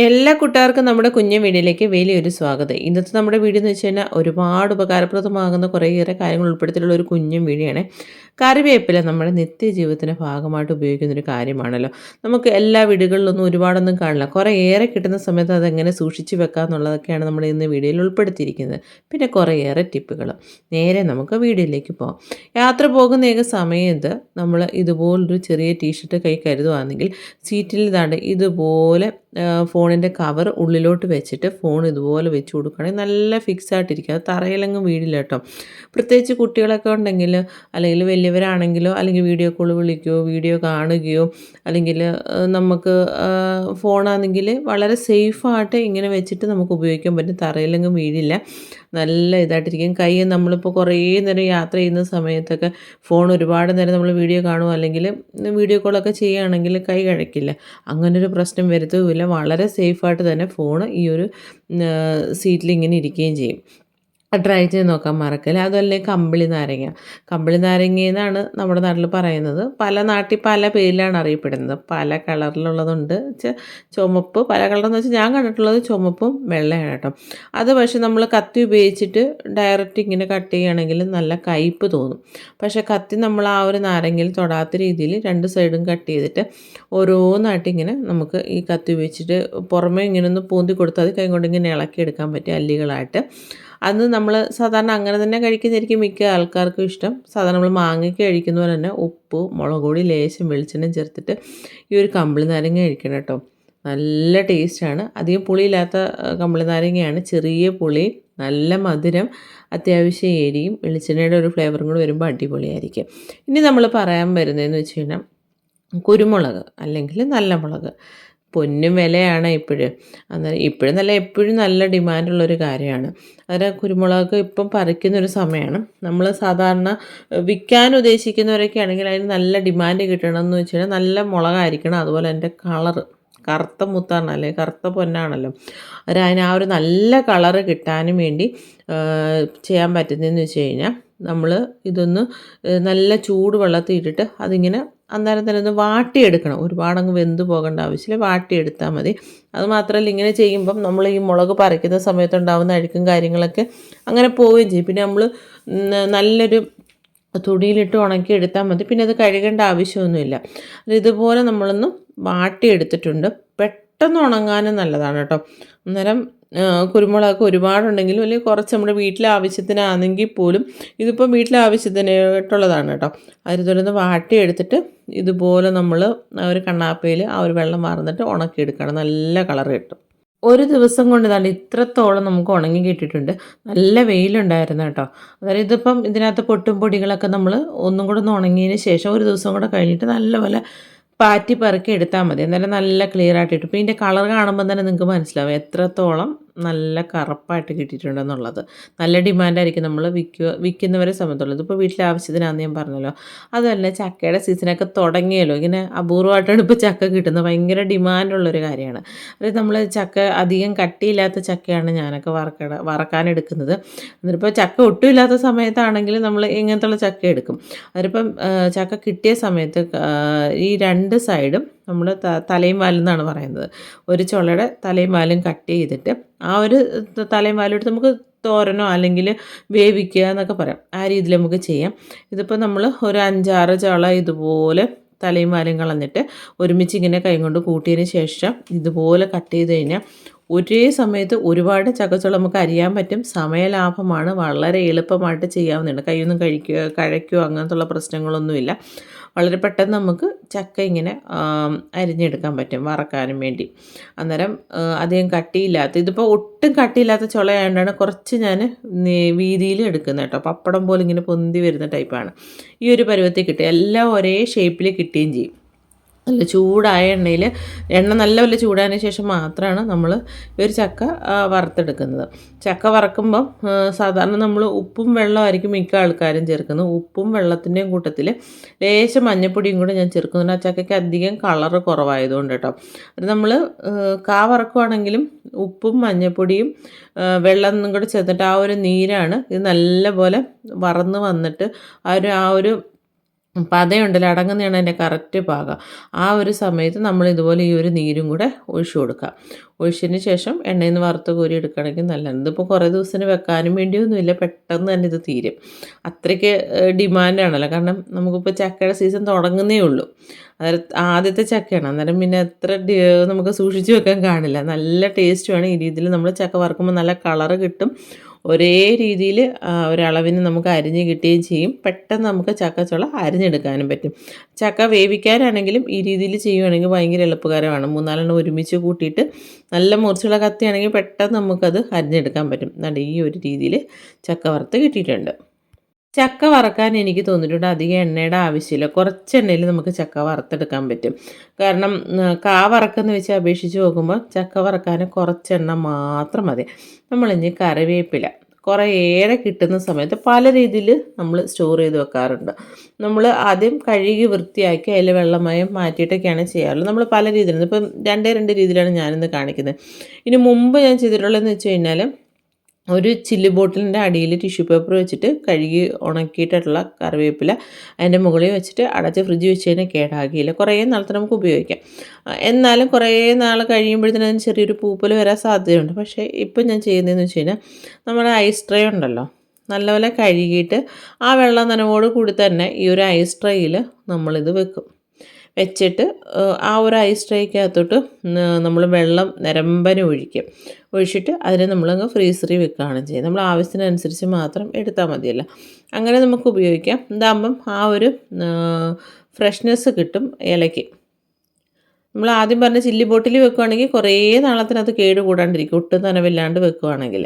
എല്ലാ കൂട്ടുകാർക്കും നമ്മുടെ കുഞ്ഞൻ വീഡിയോയിലേക്ക് വലിയൊരു സ്വാഗതം. ഇന്നത്തെ നമ്മുടെ വീഡിയോ എന്ന് വെച്ച് കഴിഞ്ഞാൽ ഒരുപാട് ഉപകാരപ്രദമാകുന്ന കുറേയേറെ കാര്യങ്ങൾ ഉൾപ്പെടുത്തിയിട്ടുള്ള ഒരു കുഞ്ഞൻ വീഡിയോയാണ്. കറിവേപ്പില നമ്മുടെ നിത്യജീവിതത്തിൻ്റെ ഭാഗമായിട്ട് ഉപയോഗിക്കുന്നൊരു കാര്യമാണല്ലോ. നമുക്ക് എല്ലാ വീടുകളിലൊന്നും ഒരുപാടൊന്നും കാണില്ല. കുറേയേറെ കിട്ടുന്ന സമയത്ത് അതെങ്ങനെ സൂക്ഷിച്ച് വെക്കുക എന്നുള്ളതൊക്കെയാണ് നമ്മൾ ഇന്ന് വീഡിയോയിൽ ഉൾപ്പെടുത്തിയിരിക്കുന്നത്. പിന്നെ കുറേയേറെ ടിപ്പുകൾ. നേരെ നമുക്ക് വീഡിയോയിലേക്ക് പോകാം. യാത്ര പോകുന്ന സമയത്ത് നമ്മൾ ഇതുപോലൊരു ചെറിയ ടീഷർട്ട് കൈ കരുതുകയാണെങ്കിൽ സീറ്റിൽ ഇതാണ്ട് ഇതുപോലെ ഫോണിൻ്റെ കവർ ഉള്ളിലോട്ട് വെച്ചിട്ട് ഫോൺ ഇതുപോലെ വെച്ച് കൊടുക്കുകയാണെങ്കിൽ നല്ല ഫിക്സ് ആയിട്ടിരിക്കും. അത് തറയിലെങ്ങും വീടില്ല കേട്ടോ. പ്രത്യേകിച്ച് കുട്ടികളൊക്കെ ഉണ്ടെങ്കിൽ, അല്ലെങ്കിൽ വലിയവരാണെങ്കിലോ, അല്ലെങ്കിൽ വീഡിയോ കോൾ വിളിക്കുകയോ വീഡിയോ കാണുകയോ, അല്ലെങ്കിൽ നമുക്ക് ഫോണാണെങ്കിൽ വളരെ സേഫായിട്ട് ഇങ്ങനെ വെച്ചിട്ട് നമുക്ക് ഉപയോഗിക്കാൻ പറ്റും. തറയിലെങ്ങും വീടില്ല, നല്ല ഇതായിട്ടിരിക്കും. കൈ നമ്മളിപ്പോൾ കുറേ നേരം യാത്ര ചെയ്യുന്ന സമയത്തൊക്കെ ഫോൺ ഒരുപാട് നേരം നമ്മൾ വീഡിയോ കാണുമോ അല്ലെങ്കിൽ വീഡിയോ കോളൊക്കെ ചെയ്യുകയാണെങ്കിൽ കൈ കഴക്കില്ല. അങ്ങനൊരു പ്രശ്നം വരുത്തുമില്ല. വളരെ സേഫായിട്ട് തന്നെ ഫോൺ ഈ ഒരു സീറ്റിൽ ഇങ്ങനെ ഇരിക്കുകയും ചെയ്യും. ട്രൈ ചെയ്ത് നോക്കാൻ മറക്കല്ല. അതുപോലെ കമ്പിളി നാരങ്ങ. കമ്പിളി നാരങ്ങ എന്നാണ് നമ്മുടെ നാട്ടിൽ പറയുന്നത്. പല നാട്ടിൽ പല പേരിലാണ് അറിയപ്പെടുന്നത്. പല കളറിലുള്ളതുണ്ട്. ചുമപ്പ് പല കളറെന്ന് വെച്ചാൽ ഞാൻ കണ്ടിട്ടുള്ളത് ചുമപ്പും വെള്ളയാണ് കേട്ടോ. അത് പക്ഷേ നമ്മൾ കത്തി ഉപയോഗിച്ചിട്ട് ഡയറക്റ്റ് ഇങ്ങനെ കട്ട് ചെയ്യുകയാണെങ്കിൽ നല്ല കയ്പ്പ് തോന്നും. പക്ഷേ കത്തി നമ്മൾ ആ ഒരു നാരങ്ങയിൽ തൊടാത്ത രീതിയിൽ രണ്ട് സൈഡും കട്ട് ചെയ്തിട്ട് ഓരോന്നായിട്ട് ഇങ്ങനെ നമുക്ക് ഈ കത്തി ഉപയോഗിച്ചിട്ട് പുറമേ ഇങ്ങനെ ഒന്ന് പൂന്തി കൊടുത്താൽ കൈ കൊണ്ട് ഇങ്ങനെ ഇളക്കിയെടുക്കാൻ പറ്റും അല്ലികളായിട്ട്. അത് നമ്മൾ സാധാരണ അങ്ങനെ തന്നെ കഴിക്കുന്നതായിരിക്കും മിക്ക ആൾക്കാർക്കും ഇഷ്ടം. സാധാരണ നമ്മൾ മാങ്ങയ്ക്ക് കഴിക്കുന്ന പോലെ തന്നെ ഉപ്പ്, മുളക് പൊടി, ലേശം വെളിച്ചെണ്ണയും ചേർത്തിട്ട് ഈ ഒരു കമ്പിളി നാരങ്ങ കഴിക്കണം കേട്ടോ. നല്ല ടേസ്റ്റാണ്. അധികം പുളിയില്ലാത്ത കമ്പിളി നാരങ്ങയാണ്. ചെറിയ പുളി, നല്ല മധുരം, അത്യാവശ്യം എരിയും, വെളിച്ചെണ്ണയുടെ ഒരു ഫ്ലേവറും കൂടി വരുമ്പോൾ അടിപൊളിയായിരിക്കും. ഇനി നമ്മൾ പറയാൻ വരുന്നതെന്ന് വെച്ച് കഴിഞ്ഞാൽ കുരുമുളക് അല്ലെങ്കിൽ നല്ല മുളക്. പൊന്നും വിലയാണ് ഇപ്പോഴും. അന്നേരം ഇപ്പോഴും നല്ല എപ്പോഴും നല്ല ഡിമാൻഡുള്ളൊരു കാര്യമാണ്. അന്നേരം കുരുമുളക് ഇപ്പം പറിക്കുന്നൊരു സമയമാണ്. നമ്മൾ സാധാരണ വിൽക്കാൻ ഉദ്ദേശിക്കുന്നവരൊക്കെ ആണെങ്കിൽ അതിന് നല്ല ഡിമാൻഡ് കിട്ടണമെന്ന് വെച്ച് കഴിഞ്ഞാൽ നല്ല മുളകായിരിക്കണം. അതുപോലെ അതിൻ്റെ കളറ് കറുത്ത മുത്താണ് അല്ലെങ്കിൽ കറുത്ത പൊന്നാണല്ലോ. അതിന് ആ ഒരു നല്ല കളറ് കിട്ടാനും വേണ്ടി ചെയ്യാൻ പറ്റുന്നതെന്ന് വെച്ച് കഴിഞ്ഞാൽ നമ്മൾ ഇതൊന്ന് നല്ല ചൂട് വെള്ളത്തിൽ ഇട്ടിട്ട് അതിങ്ങനെ അന്നേരം തന്നെ ഒന്ന് വാട്ടിയെടുക്കണം. ഒരുപാടങ്ങ് വെന്ത് പോകേണ്ട ആവശ്യമില്ല, വാട്ടിയെടുത്താൽ മതി. അതുമാത്രമല്ല, ഇങ്ങനെ ചെയ്യുമ്പം നമ്മൾ ഈ മുളക് പറിക്കുന്ന സമയത്തുണ്ടാകുന്ന അഴുക്കും കാര്യങ്ങളൊക്കെ അങ്ങനെ പോവുകയും ചെയ്യും. പിന്നെ നമ്മൾ നല്ലൊരു തുണിയിലിട്ട് ഉണക്കി എടുത്താൽ മതി. പിന്നെ അത് കഴുകേണ്ട ആവശ്യമൊന്നുമില്ല. ഇതുപോലെ നമ്മളൊന്ന് വാട്ടിയെടുത്തിട്ടുണ്ട്. പെട്ടെന്ന് ഉണങ്ങാനും നല്ലതാണ് കേട്ടോ. അന്നേരം കുരുമുളകൊക്കെ ഒരുപാടുണ്ടെങ്കിലും അല്ലെങ്കിൽ കുറച്ച് നമ്മുടെ വീട്ടിലെ ആവശ്യത്തിനാണെങ്കിൽ പോലും ഇതിപ്പോൾ വീട്ടിലെ ആവശ്യത്തിനായിട്ടുള്ളതാണ് കേട്ടോ. അതിലൊന്ന് വാട്ടിയെടുത്തിട്ട് ഇതുപോലെ നമ്മൾ ഒരു കണ്ണാപ്പയിൽ ആ ഒരു വെള്ളം വാർന്നിട്ട് ഉണക്കിയെടുക്കണം. നല്ല കളർ കിട്ടും. ഒരു ദിവസം കൊണ്ട് തന്നെ ഇത്രത്തോളം നമുക്ക് ഉണങ്ങി കിട്ടിയിട്ടുണ്ട്. നല്ല വെയിലുണ്ടായിരുന്നു കേട്ടോ. അതായത് ഇതിപ്പം ഇതിനകത്ത് പൊട്ടും പൊടികളൊക്കെ നമ്മൾ ഒന്നും കൂടെ ഒന്ന് ഉണങ്ങിയതിന് ശേഷം ഒരു ദിവസം കൂടെ കഴിഞ്ഞിട്ട് നല്ലപോലെ പാറ്റി പറക്കി എടുത്താൽ മതി. എന്നാലും നല്ല ക്ലിയർ ആയിട്ട് കിട്ടും. ഇപ്പോൾ ഇതിൻ്റെ കളർ കാണുമ്പോൾ തന്നെ നിങ്ങൾക്ക് മനസ്സിലാവും എത്രത്തോളം നല്ല കറുപ്പായിട്ട് കിട്ടിയിട്ടുണ്ടെന്നുള്ളത്. നല്ല ഡിമാൻഡായിരിക്കും നമ്മൾ വിൽക്കുന്നവരെ സംബന്ധിച്ചുള്ളത്. ഇപ്പോൾ വീട്ടിലെ ആവശ്യത്തിനാണെന്ന് ഞാൻ പറഞ്ഞല്ലോ. അതുമല്ല, ചക്കയുടെ സീസണൊക്കെ തുടങ്ങിയല്ലോ. ഇങ്ങനെ അപൂർവമായിട്ടാണ് ഇപ്പോൾ ചക്ക കിട്ടുന്നത്. ഭയങ്കര ഡിമാൻഡുള്ളൊരു കാര്യമാണ്. അതായത് നമ്മൾ ചക്ക അധികം കട്ടിയില്ലാത്ത ചക്കയാണ് ഞാനൊക്കെ വറക്കാനെടുക്കുന്നത്. എന്നിട്ടിപ്പോൾ ചക്ക ഒട്ടും ഇല്ലാത്ത സമയത്താണെങ്കിൽ നമ്മൾ ഇങ്ങനത്തുള്ള ചക്ക എടുക്കും. അതിലിപ്പം ചക്ക കിട്ടിയ സമയത്ത് ഈ രണ്ട് സൈഡും നമ്മൾ തലയും വാലും എന്നാണ് പറയുന്നത്. ഒരു ചുളയുടെ തലയും വാലും കട്ട് ചെയ്തിട്ട് ആ ഒരു തലയും വാലും എടുത്ത് നമുക്ക് തോരനോ അല്ലെങ്കിൽ വേവിക്കുക എന്നൊക്കെ പറയാം. ആ രീതിയിൽ നമുക്ക് ചെയ്യാം. ഇതിപ്പോൾ നമ്മൾ ഒരു 5-6 ചുള ഇതുപോലെ തലയും വാലും കളഞ്ഞിട്ട് ഒരുമിച്ച് ഇങ്ങനെ കൈ കൊണ്ട് കൂട്ടിയതിന് ശേഷം ഇതുപോലെ കട്ട് ചെയ്ത് കഴിഞ്ഞാൽ ഒരേ സമയത്ത് ഒരുപാട് ചക്കച്ചുള നമുക്ക് അരിയാൻ പറ്റും. സമയലാഭമാണ്. വളരെ എളുപ്പമായിട്ട് ചെയ്യാവുന്നതാണ്. കൈയൊന്നും കഴയ്ക്കുകയോ അങ്ങനത്തുള്ള പ്രശ്നങ്ങളൊന്നുമില്ല. വളരെ പെട്ടെന്ന് നമുക്ക് ചക്ക ഇങ്ങനെ അരിഞ്ഞെടുക്കാൻ പറ്റും വറക്കാനും വേണ്ടി. അന്നേരം അധികം കട്ടിയില്ലാത്ത, ഇതിപ്പോൾ ഒട്ടും കട്ടിയില്ലാത്ത ചുളയായതുകൊണ്ടാണ് കുറച്ച് ഞാൻ വീതിയിൽ എടുക്കുന്നത് കേട്ടോ. പപ്പടം പോലെ ഇങ്ങനെ പൊന്തി വരുന്ന ടൈപ്പാണ്. ഈ ഒരു പരുവത്തിൽ കിട്ടും. എല്ലാം ഒരേ ഷേപ്പിൽ കിട്ടുകയും ചെയ്യും. നല്ല ചൂടായ എണ്ണയിൽ നല്ലപോലെ ചൂടായതിന് ശേഷം മാത്രമാണ് നമ്മൾ ഒരു ചക്ക വറുത്തെടുക്കുന്നത്. ചക്ക വറക്കുമ്പം സാധാരണ നമ്മൾ ഉപ്പും വെള്ളമായിരിക്കും മിക്ക ആൾക്കാരും ചേർക്കുന്നത്. ഉപ്പും വെള്ളത്തിൻ്റെയും കൂട്ടത്തിൽ ലേശം മഞ്ഞപ്പൊടിയും കൂടെ ഞാൻ ചേർക്കുന്നുണ്ട്. ആ ചക്കയ്ക്ക് അധികം കളറ് കുറവായതുകൊണ്ട് കേട്ടോ. അത് നമ്മൾ വറക്കുവാണെങ്കിലും ഉപ്പും മഞ്ഞപ്പൊടിയും വെള്ളം കൂടെ ചേർത്തിട്ട് ആ ഒരു നീരാണ് ഇത് നല്ലപോലെ വറന്ന് വന്നിട്ട് ആ ഒരു പതയുണ്ടല്ലോ അടങ്ങുന്നതാണ് അതിൻ്റെ കറക്റ്റ് പാകം. ആ ഒരു സമയത്ത് നമ്മൾ ഇതുപോലെ ഈ ഒരു നീരും കൂടെ ഒഴിച്ചു കൊടുക്കുക. ഒഴിച്ചതിന് ശേഷം എണ്ണയിൽ നിന്ന് വറുത്ത് കോരി എടുക്കുകയാണെങ്കിൽ നല്ലതാണ്. ഇതിപ്പോൾ കുറേ ദിവസത്തിന് വെക്കാനും വേണ്ടിയൊന്നുമില്ല, പെട്ടെന്ന് തന്നെ ഇത് തീരും. അത്രയ്ക്ക് ഡിമാൻഡാണല്ലോ, കാരണം നമുക്കിപ്പോൾ ചക്കയുടെ സീസൺ തുടങ്ങുന്നേ ഉള്ളൂ. അതായത് ആദ്യത്തെ ചക്കയാണ്, അന്നേരം പിന്നെ അത്ര നമുക്ക് സൂക്ഷിച്ച് വെക്കാൻ കാണില്ല. നല്ല ടേസ്റ്റുമാണ്. ഈ രീതിയിൽ നമ്മൾ ചക്ക വറുക്കുമ്പോൾ നല്ല കളറ് കിട്ടും. ഒരേ രീതിയിൽ ഒരളവിന് നമുക്ക് അരിഞ്ഞ് കിട്ടുകയും ചെയ്യും. പെട്ടെന്ന് നമുക്ക് ചക്കച്ചുള അരിഞ്ഞെടുക്കാനും പറ്റും. ചക്ക വേവിക്കാനാണെങ്കിലും ഈ രീതിയിൽ ചെയ്യുകയാണെങ്കിൽ ഭയങ്കര എളുപ്പകരമാണ്. 3-4 ഒരുമിച്ച് കൂട്ടിയിട്ട് നല്ല മൂർച്ചയുള്ള കത്തിയാണെങ്കിൽ പെട്ടെന്ന് നമുക്കത് അരിഞ്ഞെടുക്കാൻ പറ്റും. അതുകൊണ്ട് ഈ ഒരു രീതിയിൽ ചക്ക വറുത്ത് കിട്ടിയിട്ടുണ്ട്. ചക്ക വറക്കാൻ എനിക്ക് തോന്നിയിട്ടുണ്ട് അധികം എണ്ണയുടെ ആവശ്യമില്ല. കുറച്ച് എണ്ണയിൽ നമുക്ക് ചക്ക വറുത്തെടുക്കാൻ പറ്റും. കാരണം കാ വറക്കെന്ന് വെച്ച് അപേക്ഷിച്ച് നോക്കുമ്പോൾ ചക്ക വറക്കാൻ കുറച്ച് എണ്ണ മാത്രം മതി. നമ്മളിനി കറിവേപ്പില കുറേയേറെ കിട്ടുന്ന സമയത്ത് പല രീതിയിൽ നമ്മൾ സ്റ്റോർ ചെയ്ത് വെക്കാറുണ്ട്. നമ്മൾ ആദ്യം കഴുകി വൃത്തിയാക്കി അതിൽ വെള്ളമയം മാറ്റിയിട്ടൊക്കെയാണ് ചെയ്യാറുള്ളത്. നമ്മൾ പല രീതിയിലും ഇപ്പം 2 രീതിയിലാണ് ഞാനിന്ന് കാണിക്കുന്നത്. ഇനി മുമ്പ് ഞാൻ ചെയ്തിട്ടുള്ളതെന്ന് വെച്ച് കഴിഞ്ഞാൽ ഒരു ചില്ല് ബോട്ടിലിൻ്റെ അടിയിൽ ടിഷ്യൂ പേപ്പർ വെച്ചിട്ട് കഴുകി ഉണക്കിയിട്ടുള്ള കറിവേപ്പില അതിൻ്റെ മുകളിൽ വെച്ചിട്ട് അടച്ച് ഫ്രിഡ്ജ് വെച്ച് കഴിഞ്ഞാൽ കേടാകിയില്ല. കുറേ നാളത്തെ നമുക്ക് ഉപയോഗിക്കാം. എന്നാലും കുറേ നാൾ കഴിയുമ്പോഴത്തേനും അതിന് ചെറിയൊരു പൂപ്പൽ വരാൻ സാധ്യതയുണ്ട്. പക്ഷേ ഇപ്പം ഞാൻ ചെയ്യുന്നതെന്ന് വെച്ച് കഴിഞ്ഞാൽ നമ്മുടെ ഐസ് ട്രേ ഉണ്ടല്ലോ, നല്ലപോലെ കഴുകിയിട്ട് ആ വെള്ളം നനവോട് കൂടി തന്നെ ഈ ഒരു ഐസ് ട്രേയിൽ നമ്മളിത് വെക്കും. വെച്ചിട്ട് ആ ഒരു ഐസ് ട്രേക്കകത്തോട്ട് നമ്മൾ വെള്ളം നിരമ്പനെ ഒഴിക്കും. ഒഴിച്ചിട്ട് അതിനെ നമ്മളങ്ങ് ഫ്രീസറിൽ വെക്കുകയാണ് ചെയ്യുന്നത്. നമ്മൾ ആവശ്യത്തിനനുസരിച്ച് മാത്രം എടുത്താൽ മതിയല്ലോ. അങ്ങനെ നമുക്ക് ഉപയോഗിക്കാം. ഇതാകുമ്പം ആ ഒരു ഫ്രഷ്നെസ് കിട്ടും ഇലയ്ക്ക്. നമ്മൾ ആദ്യം പറഞ്ഞ ചില്ലി ബോട്ടിൽ വെക്കുകയാണെങ്കിൽ കുറേ നാളത്തിനകത്ത് കേട് കൂടാണ്ടിരിക്കും, ഒട്ടും നനവില്ലാണ്ട് വെക്കുകയാണെങ്കിൽ.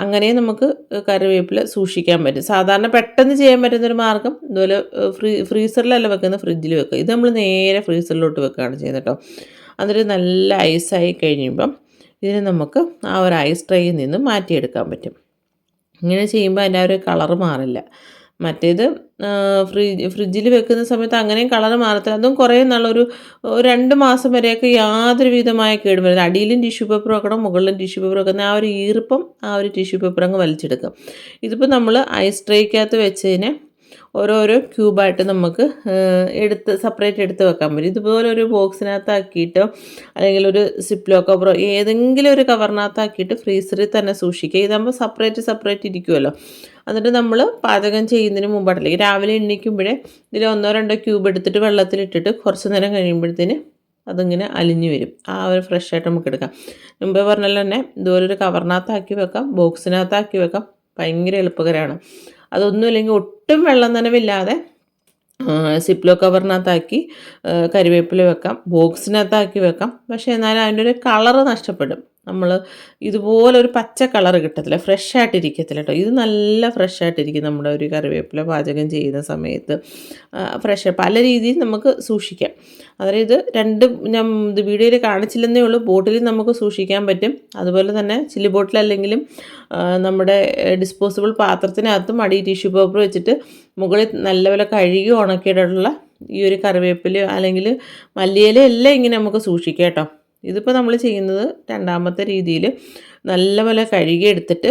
അങ്ങനെ നമുക്ക് കറിവേപ്പില സൂക്ഷിക്കാൻ പറ്റും. സാധാരണ പെട്ടെന്ന് ചെയ്യാൻ പറ്റുന്നൊരു മാർഗ്ഗം ഇതുപോലെ ഫ്രീസറിലല്ല വെക്കുന്നത്, ഫ്രിഡ്ജിൽ വെക്കുക. ഇത് നമ്മൾ നേരെ ഫ്രീസറിലോട്ട് വെക്കുകയാണ് ചെയ്യുന്നത് കേട്ടോ. എന്നിട്ട് നല്ല ഐസായി കഴിയുമ്പം ഇതിനെ നമുക്ക് ആ ഒരു ഐസ് ട്രേയിൽ നിന്ന് മാറ്റിയെടുക്കാൻ പറ്റും. ഇങ്ങനെ ചെയ്യുമ്പോൾ അതിൻ്റെ ആ ഒരു കളറ് മാറില്ല. മറ്റേത് ഫ്രിഡ്ജിൽ വെക്കുന്ന സമയത്ത് അങ്ങനെയും കളർ മാറത്തില്ല. അതും കുറേ നാളൊരു 2 മാസം വരെയൊക്കെ യാതൊരു വിധമായ കേടും വരില്ല. അടിയിലും ടിഷ്യൂ പേപ്പർ വെക്കണം, മുകളിലും ടിഷ്യൂ പേപ്പർ വെക്കുന്ന ആ ഒരു ഈർപ്പം ആ ഒരു ടിഷ്യൂ പേപ്പർ അങ്ങ് വലിച്ചെടുക്കും. ഇതിപ്പോൾ നമ്മൾ ഐസ് ട്രേക്കകത്ത് വെച്ചതിനെ ഓരോരോ ക്യൂബായിട്ട് നമുക്ക് സെപ്പറേറ്റ് എടുത്ത് വെക്കാൻ പറ്റും. ഇതുപോലെ ഒരു ബോക്സിനകത്താക്കിയിട്ടോ അല്ലെങ്കിൽ ഒരു സിപ്ലോ കവറോ ഏതെങ്കിലും ഒരു കവറിനകത്താക്കിയിട്ട് ഫ്രീസറിൽ തന്നെ സൂക്ഷിക്കുക. ഇതാകുമ്പോൾ സെപ്പറേറ്റ് ഇരിക്കുമല്ലോ. എന്നിട്ട് നമ്മൾ പാചകം ചെയ്യുന്നതിന് മുമ്പായിട്ടില്ല, രാവിലെ എണ്ണിക്കുമ്പോഴേ ഇതിൽ 1-2 ക്യൂബ് എടുത്തിട്ട് വെള്ളത്തിലിട്ടിട്ട് കുറച്ച് നേരം കഴിയുമ്പോഴത്തേന് അതിങ്ങനെ അലിഞ്ഞു വരും. ആ ഒരു ഫ്രഷായിട്ട് നമുക്ക് എടുക്കാം. മുമ്പേ പറഞ്ഞാൽ തന്നെ ഇതുപോലൊരു കവറിനകത്താക്കി വെക്കാം, ബോക്സിനകത്താക്കി വെക്കാം. ഭയങ്കര എളുപ്പകരമാണ്. അതൊന്നുമില്ലെങ്കിൽ ഒട്ടും വെള്ളം നനവില്ലാതെ സിപ്ലോ കവറിനകത്താക്കി കരിവേപ്പില വെക്കാം, ബോക്സിനകത്താക്കി വെക്കാം. പക്ഷേ എന്നാലും അതിൻ്റെ ഒരു കളറ് നഷ്ടപ്പെടും. നമ്മൾ ഇതുപോലെ ഒരു പച്ച കളറ് കിട്ടത്തില്ല, ഫ്രഷായിട്ടിരിക്കത്തില്ല കേട്ടോ. ഇത് നല്ല ഫ്രഷായിട്ടിരിക്കും നമ്മുടെ ഒരു കറിവേപ്പില പാചകം ചെയ്യുന്ന സമയത്ത്. ഫ്രഷ് പല രീതിയിൽ നമുക്ക് സൂക്ഷിക്കാം. അതായത് ഞാൻ ഇത് വീഡിയോയിൽ കാണിച്ചില്ലെന്നേ ഉള്ളൂ. ബോട്ടിൽ നമുക്ക് സൂക്ഷിക്കാൻ പറ്റും. അതുപോലെ തന്നെ ചില്ലി ബോട്ടിലല്ലെങ്കിലും നമ്മുടെ ഡിസ്പോസിബിൾ പാത്രത്തിനകത്തും അടി ടിഷ്യൂ പേപ്പർ വെച്ചിട്ട് മുകളിൽ നല്ലപോലെ കഴുകി ഉണക്കിയിട്ടുള്ള ഈ ഒരു കറിവേപ്പില അല്ലെങ്കിൽ മല്ലിയില എല്ലാം ഇങ്ങനെ നമുക്ക് സൂക്ഷിക്കാം കേട്ടോ. ഇതിപ്പോൾ നമ്മൾ ചെയ്യുന്നത് രണ്ടാമത്തെ രീതിയിൽ നല്ലപോലെ കഴുകിയെടുത്തിട്ട്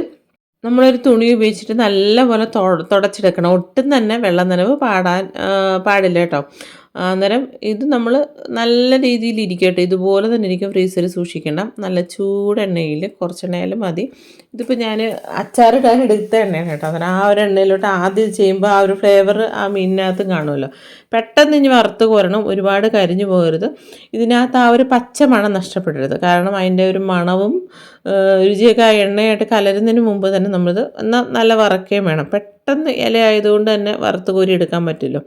നമ്മളൊരു തുണി ഉപയോഗിച്ചിട്ട് നല്ലപോലെ തുടച്ചെടുക്കണം. ഒട്ടും തന്നെ വെള്ളം നനവ് പാടില്ല കേട്ടോ. അന്നേരം ഇത് നമ്മൾ നല്ല രീതിയിൽ ഇരിക്കട്ടെ, ഇതുപോലെ തന്നെ ഇരിക്കും. ഫ്രീസറിൽ സൂക്ഷിക്കണം. നല്ല ചൂടെണ്ണയിൽ, കുറച്ചെണ്ണയാലും മതി. ഇതിപ്പോൾ ഞാൻ അച്ചാറിടാൻ എടുത്ത എണ്ണയാണ് കേട്ടോ. അന്നേരം ആ ഒരു എണ്ണയിലോട്ട് ആദ്യം ചെയ്യുമ്പോൾ ആ ഒരു ഫ്ലേവർ ആ മീനിനകത്തും കാണുമല്ലോ. പെട്ടെന്ന് ഇനി വറുത്ത് കോരണം, ഒരുപാട് കരിഞ്ഞു പോകരുത്. ഇതിനകത്ത് ആ ഒരു പച്ച മണം നഷ്ടപ്പെടരുത്. കാരണം അതിൻ്റെ ഒരു മണവും രുചിയൊക്കെ ആ എണ്ണയായിട്ട് കലരുന്നതിന് മുമ്പ് തന്നെ നമ്മളിത് എന്നാൽ നല്ല വറക്കുകയും വേണം. പെട്ടെന്ന് ഇല ആയതുകൊണ്ട് തന്നെ വറുത്ത് കോരി എടുക്കാൻ പറ്റില്ലോ.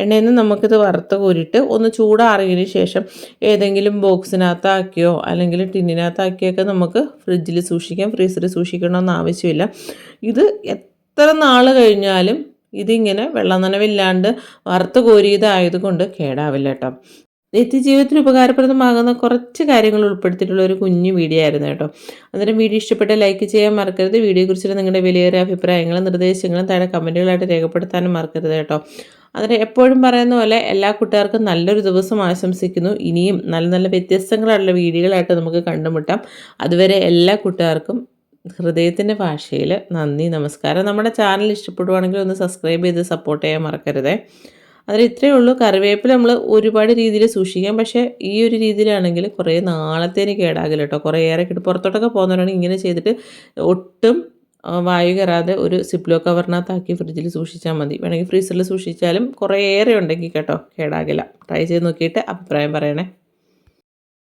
എണ്ണയിൽ നിന്ന് നമുക്കിത് വറുത്ത് കോരിയിട്ട് ഒന്ന് ചൂടാറിയതിന് ശേഷം ഏതെങ്കിലും ബോക്സിനകത്താക്കിയോ അല്ലെങ്കിൽ ടിന്നിനകത്താക്കിയൊക്കെ നമുക്ക് ഫ്രിഡ്ജിൽ സൂക്ഷിക്കാം. ഫ്രീസറിൽ സൂക്ഷിക്കണമെന്ന് ആവശ്യമില്ല. ഇത് എത്ര നാൾ കഴിഞ്ഞാലും ഇതിങ്ങനെ വെള്ളം നനവില്ലാണ്ട് വറുത്ത് കോരിയതായതുകൊണ്ട് കേടാവില്ല കേട്ടോ. നിത്യജീവിതത്തിൽ ഉപകാരപ്രദമാകുന്ന കുറച്ച് കാര്യങ്ങൾ ഉൾപ്പെടുത്തിയിട്ടുള്ള ഒരു കുഞ്ഞു വീഡിയോ ആയിരുന്നു കേട്ടോ. അന്നേരം വീഡിയോ ഇഷ്ടപ്പെട്ട ലൈക്ക് ചെയ്യാൻ മറക്കരുത്. വീഡിയോയെക്കുറിച്ചുള്ള നിങ്ങളുടെ വിലയേറിയ അഭിപ്രായങ്ങളും നിർദ്ദേശങ്ങളും താഴെ കമൻറ്റുകളായിട്ട് രേഖപ്പെടുത്താനും മറക്കരുത് കേട്ടോ. അതിന് എപ്പോഴും പറയുന്ന പോലെ എല്ലാ കുട്ടികൾക്കും നല്ലൊരു ദിവസം ആശംസിക്കുന്നു. ഇനിയും നല്ല നല്ല വ്യത്യസ്തങ്ങളായിട്ടുള്ള വീഡിയോകളായിട്ട് നമുക്ക് കണ്ടുമുട്ടാം. അതുവരെ എല്ലാ കുട്ടികൾക്കും ഹൃദയത്തിൻ്റെ ഭാഷയിൽ നന്ദി, നമസ്കാരം. നമ്മുടെ ചാനൽ ഇഷ്ടപ്പെടുവാണെങ്കിൽ ഒന്ന് സബ്സ്ക്രൈബ് ചെയ്ത് സപ്പോർട്ട് ചെയ്യാൻ മറക്കരുതേ. അതിൽ ഇത്രയേ ഉള്ളൂ. കറിവേപ്പില നമ്മൾ ഒരുപാട് രീതിയിൽ സൂക്ഷിക്കാം. പക്ഷേ ഈ ഒരു രീതിയിലാണെങ്കിൽ കുറേ നാളത്തേന് കേടാകില്ല കേട്ടോ. കുറേയേറെ കിട്ടും. പുറത്തോട്ടൊക്കെ പോകുന്നവരാണെങ്കിൽ ഇങ്ങനെ ചെയ്തിട്ട് ഒട്ടും വായു കയറാതെ ഒരു സിപ്ലോ കവറിനകത്താക്കി ഫ്രിഡ്ജിൽ സൂക്ഷിച്ചാൽ മതി. വേണമെങ്കിൽ ഫ്രീസറിൽ സൂക്ഷിച്ചാലും കുറേയേറെ ഉണ്ടെങ്കിൽ കേട്ടോ കേടാകില്ല. ട്രൈ ചെയ്ത് നോക്കിയിട്ട് അഭിപ്രായം പറയണേ.